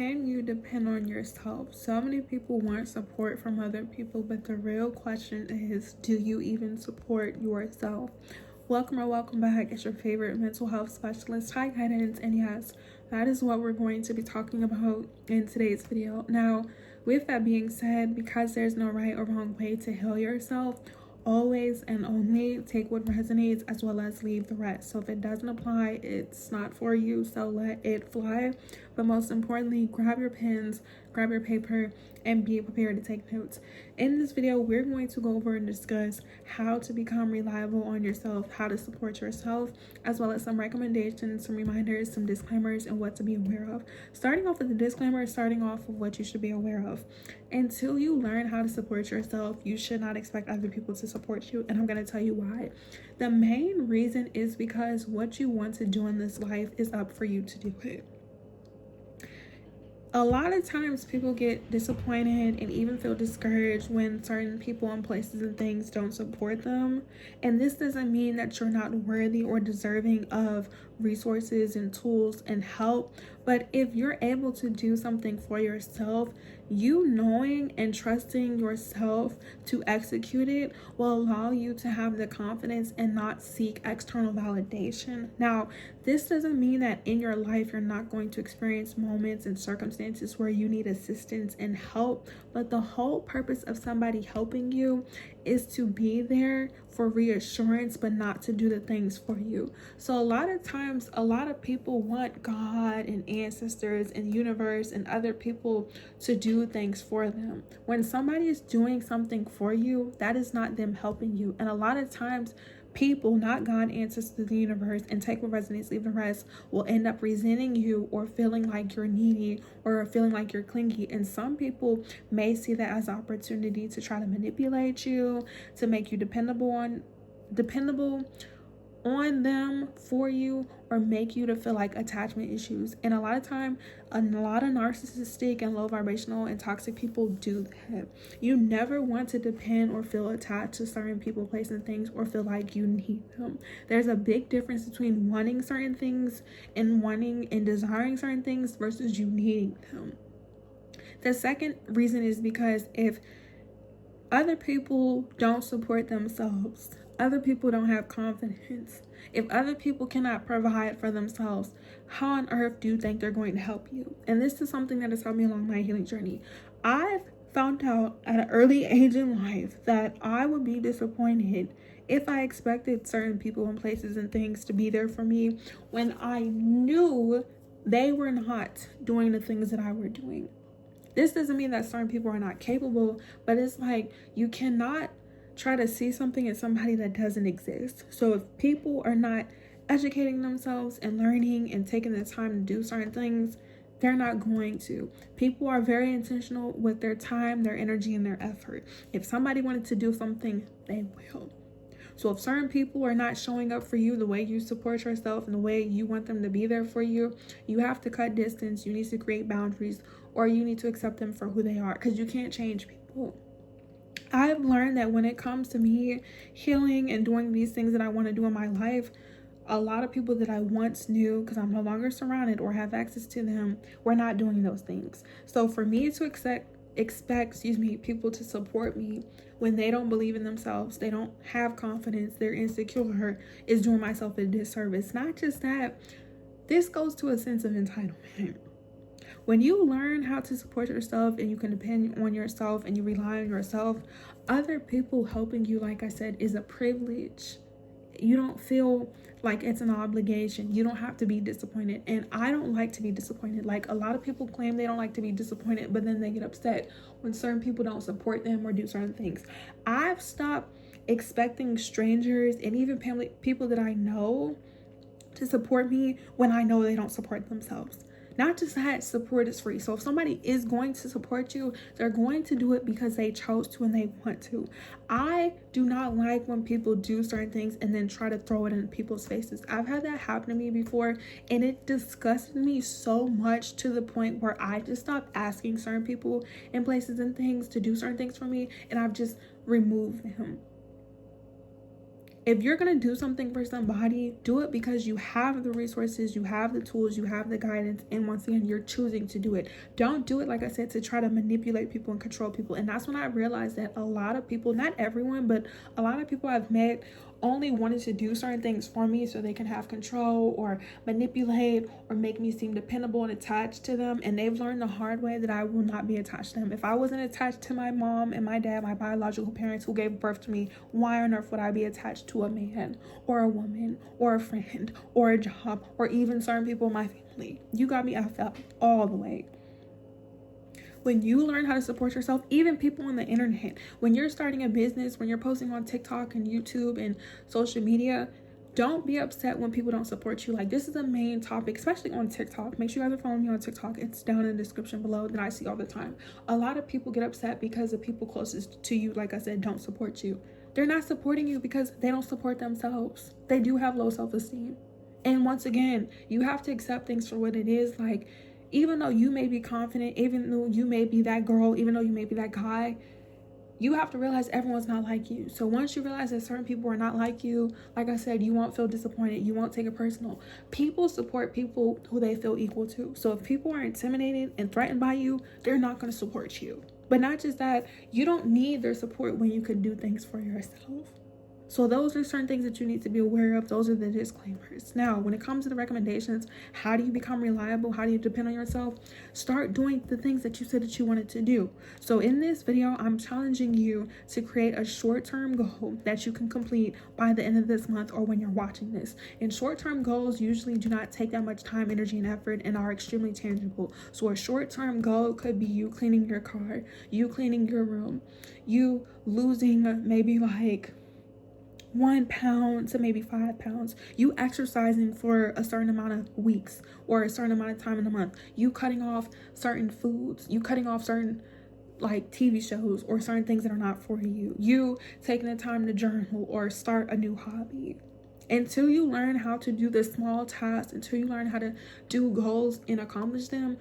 Can you depend on yourself? So many people want support from other people, but the real question is, do you even support yourself? Welcome or welcome back. It's your favorite mental health specialist, High Guidance, and yes, that is what we're going to be talking about in today's video. Now, with that being said, because there's no right or wrong way to heal yourself, always and only take what resonates as well as leave the rest. So if it doesn't apply, it's not for you, so let it fly. But most importantly, grab your pens, grab your paper, and be prepared to take notes. In this video, we're going to go over and discuss how to become reliable on yourself, how to support yourself, as well as some recommendations, some reminders, some disclaimers, and what to be aware of. Starting off with the disclaimer, starting off with what you should be aware of. Until you learn how to support yourself, you should not expect other people to support you, and I'm going to tell you why. The main reason is because what you want to do in this life is up for you to do it. A lot of times people get disappointed and even feel discouraged when certain people and places and things don't support them. And this doesn't mean that you're not worthy or deserving of resources and tools and help. But if you're able to do something for yourself, you knowing and trusting yourself to execute it will allow you to have the confidence and not seek external validation. Now, this doesn't mean that in your life you're not going to experience moments and circumstances where you need assistance and help, but the whole purpose of somebody helping you is to be there for reassurance, but not to do the things for you. So a lot of times, a lot of people want God and ancestors and universe and other people to do things for them. When somebody is doing something for you, that is not them helping you. And a lot of times, people, not God, ancestors, the universe, and take what resonates, leave the rest, will end up resenting you or feeling like you're needy or feeling like you're clingy. And some people may see that as an opportunity to try to manipulate you, to make you dependable on them for you, or make you to feel like attachment issues. And a lot of time, a lot of narcissistic and low vibrational and toxic people do that. You never want to depend or feel attached to certain people, places, and things, or feel like you need them. There's a big difference between wanting certain things and wanting and desiring certain things versus you needing them. The second reason is because if other people don't support themselves, other people don't have confidence, if other people cannot provide for themselves, how on earth do you think they're going to help you? And this is something that has helped me along my healing journey. I've found out at an early age in life that I would be disappointed if I expected certain people and places and things to be there for me when I knew they were not doing the things that I were doing. This doesn't mean that certain people are not capable, but it's like you cannot try to see something in somebody that doesn't exist. So if people are not educating themselves and learning and taking the time to do certain things, they're not going to. People are very intentional with their time, their energy, and their effort. If somebody wanted to do something, they will. So if certain people are not showing up for you the way you support yourself and the way you want them to be there for you, you have to cut distance. You need to create boundaries, or you need to accept them for who they are, because you can't change people. I've learned that when it comes to me healing and doing these things that I want to do in my life, a lot of people that I once knew, because I'm no longer surrounded or have access to them, were not doing those things. So for me to expect people to support me when they don't believe in themselves, they don't have confidence, they're insecure, is doing myself a disservice. Not just that, this goes to a sense of entitlement. When you learn how to support yourself and you can depend on yourself and you rely on yourself, other people helping you, like I said, is a privilege. You don't feel like it's an obligation. You don't have to be disappointed. And I don't like to be disappointed. Like, a lot of people claim they don't like to be disappointed, but then they get upset when certain people don't support them or do certain things. I've stopped expecting strangers and even family, people that I know, to support me when I know they don't support themselves. Not just that, support is free. So if somebody is going to support you, they're going to do it because they chose to and they want to. I do not like when people do certain things and then try to throw it in people's faces. I've had that happen to me before, and it disgusted me so much to the point where I just stopped asking certain people and places and things to do certain things for me, and I've just removed them. If you're going to do something for somebody, do it because you have the resources, you have the tools, you have the guidance, and once again, you're choosing to do it. Don't do it, like I said, to try to manipulate people and control people. And that's when I realized that a lot of people, not everyone, but a lot of people I've met only wanted to do certain things for me so they can have control or manipulate or make me seem dependable and attached to them. And they've learned the hard way that I will not be attached to them. If I wasn't attached to my mom and my dad, my biological parents who gave birth to me, why on earth would I be attached to a man or a woman or a friend or a job or even certain people in my family? You got me effed up all the way. When you learn how to support yourself, even people on the internet, when you're starting a business, when you're posting on TikTok and YouTube and social media, don't be upset when people don't support you. Like, this is a main topic, especially on TikTok. Make sure you guys are following me on TikTok. It's down in the description below that I see all the time. A lot of people get upset because the people closest to you, like I said, don't support you. They're not supporting you because they don't support themselves. They do have low self-esteem. And once again, you have to accept things for what it is. Like, even though you may be confident, even though you may be that girl, even though you may be that guy, you have to realize everyone's not like you. So once you realize that certain people are not like you, like I said, you won't feel disappointed. You won't take it personal. People support people who they feel equal to. So if people are intimidated and threatened by you, they're not going to support you. But not just that, you don't need their support when you can do things for yourself. So those are certain things that you need to be aware of. Those are the disclaimers. Now, when it comes to the recommendations, how do you become reliable? How do you depend on yourself? Start doing the things that you said that you wanted to do. So in this video, I'm challenging you to create a short-term goal that you can complete by the end of this month or when you're watching this. And short-term goals usually do not take that much time, energy, and effort and are extremely tangible. So a short-term goal could be you cleaning your car, you cleaning your room, you losing maybe like 1 pound to maybe 5 pounds, you exercising for a certain amount of weeks or a certain amount of time in a month, you cutting off certain foods, you cutting off certain like TV shows or certain things that are not for you, you taking the time to journal or start a new hobby. Until you learn how to do the small tasks, until you learn how to do goals and accomplish them,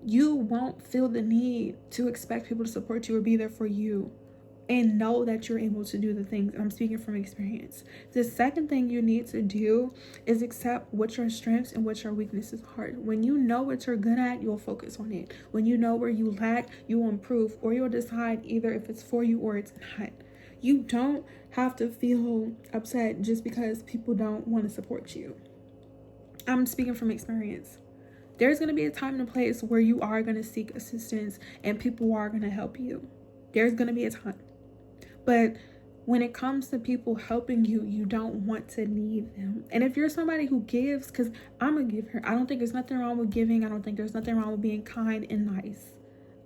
you won't feel the need to expect people to support you or be there for you. And know that you're able to do the things. I'm speaking from experience. The second thing you need to do is accept what your strengths and what your weaknesses are. When you know what you're good at, you'll focus on it. When you know where you lack, you will improve, or you'll decide either if it's for you or it's not. You don't have to feel upset just because people don't want to support you. I'm speaking from experience. There's going to be a time and a place where you are going to seek assistance and people are going to help you. There's going to be a time. But when it comes to people helping you, you don't want to need them. And if you're somebody who gives, because I'm a giver, I don't think there's nothing wrong with giving. I don't think there's nothing wrong with being kind and nice.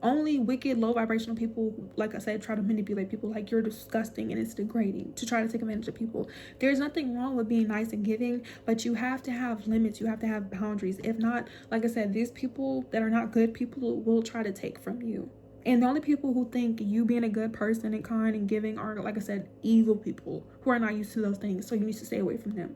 Only wicked, low vibrational people, like I said, try to manipulate people. Like, you're disgusting and it's degrading to try to take advantage of people. There's nothing wrong with being nice and giving, but you have to have limits. You have to have boundaries. If not, like I said, these people that are not good people will try to take from you. And the only people who think you being a good person and kind and giving are, like I said, evil people who are not used to those things. So you need to stay away from them.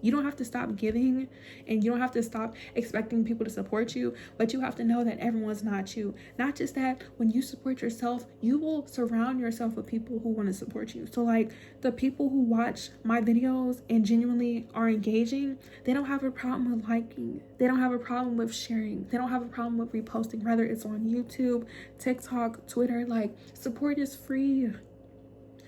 You don't have to stop giving and you don't have to stop expecting people to support you, but you have to know that everyone's not you. Not just that, when you support yourself, you will surround yourself with people who want to support you. So like the people who watch my videos and genuinely are engaging, they don't have a problem with liking. They don't have a problem with sharing. They don't have a problem with reposting, whether it's on YouTube, TikTok, Twitter. Like, support is free.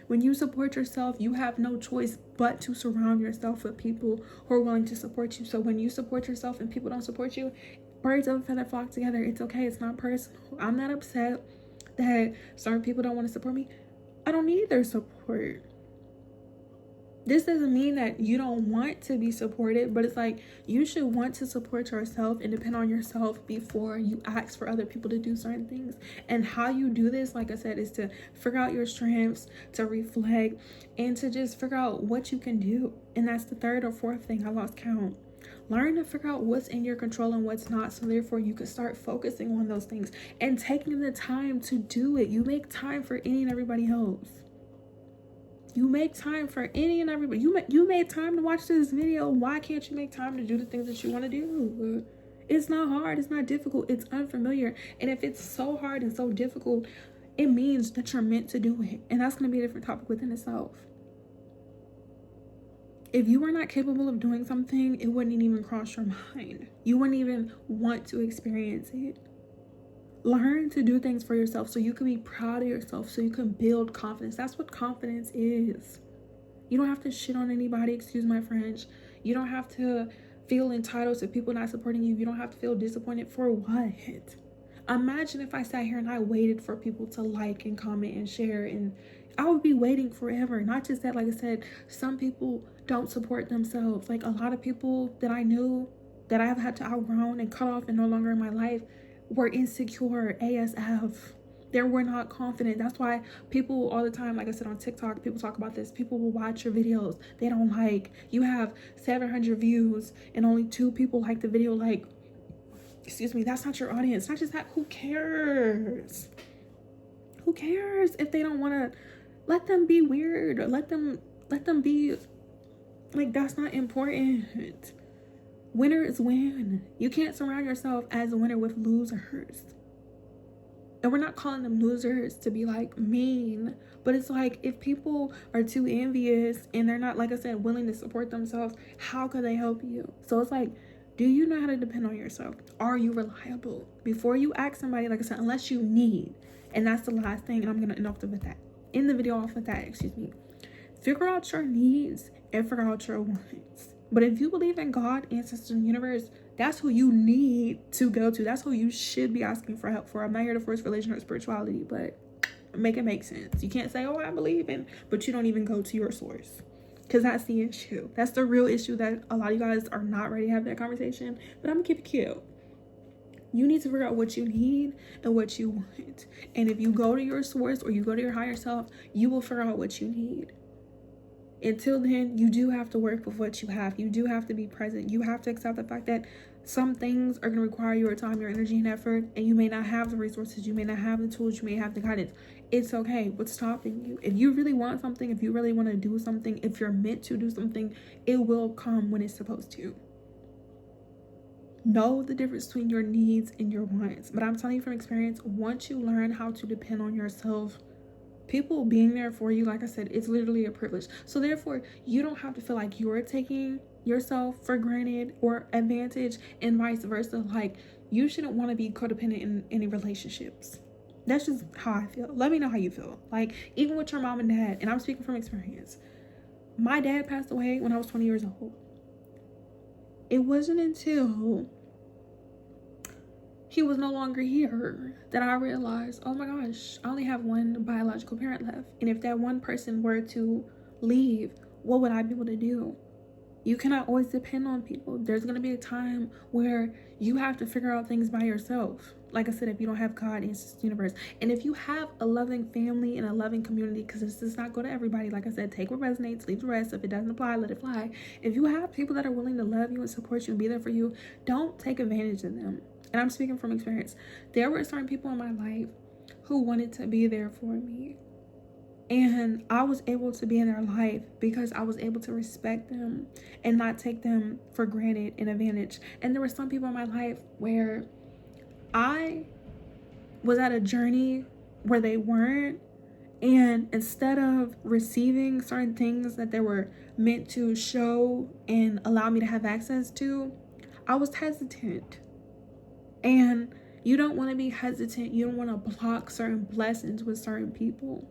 When you support yourself, you have no choice but to surround yourself with people who are willing to support you. So when you support yourself and people don't support you, birds of a feather flock together. It's okay. It's not personal. I'm not upset that certain people don't want to support me. I don't need their support. This doesn't mean that you don't want to be supported, but it's like you should want to support yourself and depend on yourself before you ask for other people to do certain things. And how you do this, like I said, is to figure out your strengths, to reflect, and to just figure out what you can do. And that's the third or fourth thing. I lost count. Learn to figure out what's in your control and what's not, so therefore you can start focusing on those things and taking the time to do it. You make time for any and everybody else. You make time for any and everybody. You made time to watch this video. Why can't you make time to do the things that you want to do? It's not hard. It's not difficult. It's unfamiliar. And if it's so hard and so difficult, it means that you're meant to do it. And that's going to be a different topic within itself. If you were not capable of doing something, it wouldn't even cross your mind. You wouldn't even want to experience it. Learn to do things for yourself so you can be proud of yourself, so you can build confidence. That's what confidence is. You don't have to shit on anybody, excuse my French. You don't have to feel entitled to people not supporting you. You don't have to feel disappointed for what? Imagine if I sat here and I waited for people to like and comment and share, and I would be waiting forever. Not just that, like I said, some people don't support themselves. Like a lot of people that I knew that I have had to outgrown and cut off and no longer in my life were insecure ASF. They were not confident. That's why people all the time, like I said on TikTok, people talk about this. People will watch your videos. They don't like. You have 700 views and only 2 people like the video. Like, excuse me, that's not your audience. Not just that. Who cares? Who cares if they don't want to? Let them be weird. Let them be like, that's not important. Winners win. You can't surround yourself as a winner with losers. And we're not calling them losers to be like mean, but it's like if people are too envious and they're not, like I said, willing to support themselves, how could they help you? So it's like, do you know how to depend on yourself? Are you reliable? Before you ask somebody, like I said, unless you need, and that's the last thing, and I'm gonna end off with that. In the video off with that, excuse me. Figure out your needs and figure out your wants. But if you believe in God, ancestors, and universe, that's who you need to go to. That's who you should be asking for help for. I'm not here to force religion or spirituality, but make it make sense. You can't say, oh, I believe in, but you don't even go to your source. Because that's the issue. That's the real issue that a lot of you guys are not ready to have that conversation. But I'm going to keep it cute. You need to figure out what you need and what you want. And if you go to your source or you go to your higher self, you will figure out what you need. Until then, you do have to work with what you have. You do have to be present. You have to accept the fact that some things are going to require your time, your energy, and effort, and you may not have the resources, you may not have the tools, you may have the guidance. It's okay. What's stopping you? If you really want something, if you really want to do something, if you're meant to do something, it will come when it's supposed to. Know the difference between your needs and your wants. But I'm telling you from experience, once you learn how to depend on yourself, people being there for you, like I said, it's literally a privilege. So therefore, you don't have to feel like you're taking yourself for granted or advantage, and vice versa. Like, you shouldn't want to be codependent in any relationships. That's just how I feel. Let me know how you feel. Like, even with your mom and dad, and I'm speaking from experience. My dad passed away when I was 20 years old. It wasn't until he was no longer here that I realized, oh my gosh, I only have one biological parent left. And if that one person were to leave, what would I be able to do? You cannot always depend on people. There's going to be a time where you have to figure out things by yourself. Like I said, if you don't have God, it's the universe. And if you have a loving family and a loving community, because this does not go to everybody. Like I said, take what resonates, leave the rest. If it doesn't apply, let it fly. If you have people that are willing to love you and support you and be there for you, don't take advantage of them. And I'm speaking from experience. There were certain people in my life who wanted to be there for me. And I was able to be in their life because I was able to respect them and not take them for granted and advantage. And there were some people in my life where I was at a journey where they weren't. And instead of receiving certain things that they were meant to show and allow me to have access to, I was hesitant. And you don't want to be hesitant. You don't want to block certain blessings with certain people.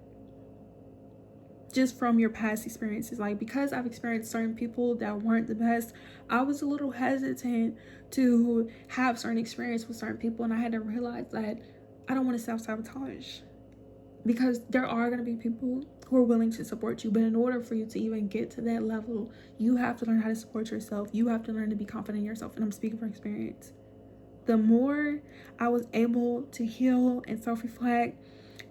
Just from your past experiences. Like, because I've experienced certain people that weren't the best, I was a little hesitant to have certain experience with certain people. And I had to realize that I don't want to self-sabotage. Because there are going to be people who are willing to support you. But in order for you to even get to that level, you have to learn how to support yourself. You have to learn to be confident in yourself. And I'm speaking from experience. The more I was able to heal and self-reflect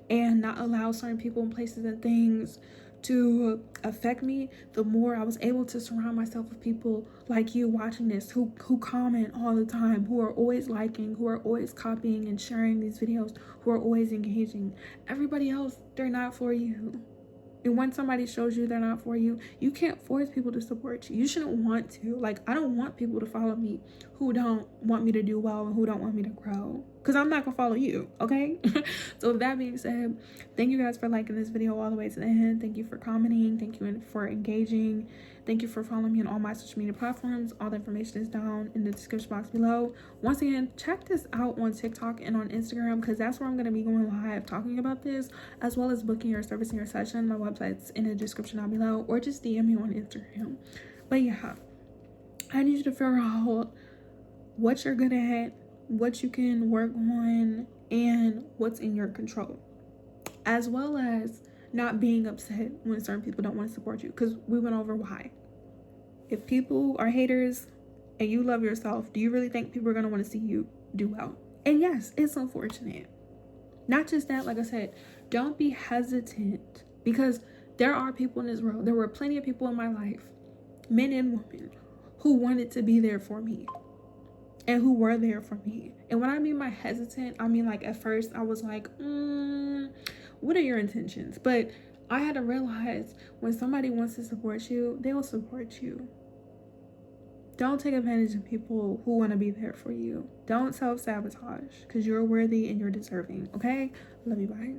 and not allow certain people and places and things to affect me, the more I was able to surround myself with people like you watching this, who comment all the time, who are always liking, who are always copying and sharing these videos, who are always engaging. Everybody else, they're not for you. And when somebody shows you they're not for you, you can't force people to support you. You shouldn't want to. Like, I don't want people to follow me who don't want me to do well and who don't want me to grow. because I'm not gonna follow you, okay? So with that being said, thank you guys for liking this video all the way to the end. Thank you for commenting. Thank you for engaging. Thank you for following me on all my social media platforms. All the information is down in the description box below. Once again, check this out on TikTok and on Instagram, because that's where I'm going to be going live talking about this, as well as booking or servicing your session. My website's in the description down below, or just DM me on Instagram. But yeah, I need you to figure out what you're good at, what you can work on, and what's in your control, as well as not being upset when certain people don't want to support you, because we went over why. If people are haters and you love yourself, do you really think people are going to want to see you do well? And yes, it's unfortunate. Not just that, like I said, don't be hesitant, because there are people in this world. There were plenty of people in my life, men and women, who wanted to be there for me and who were there for me. And when I mean by hesitant, I mean, like, at first I was like, what are your intentions? But I had to realize, when somebody wants to support you, they will support you. Don't take advantage of people who want to be there for you. Don't self-sabotage, because you're worthy and you're deserving, okay? Love you, bye.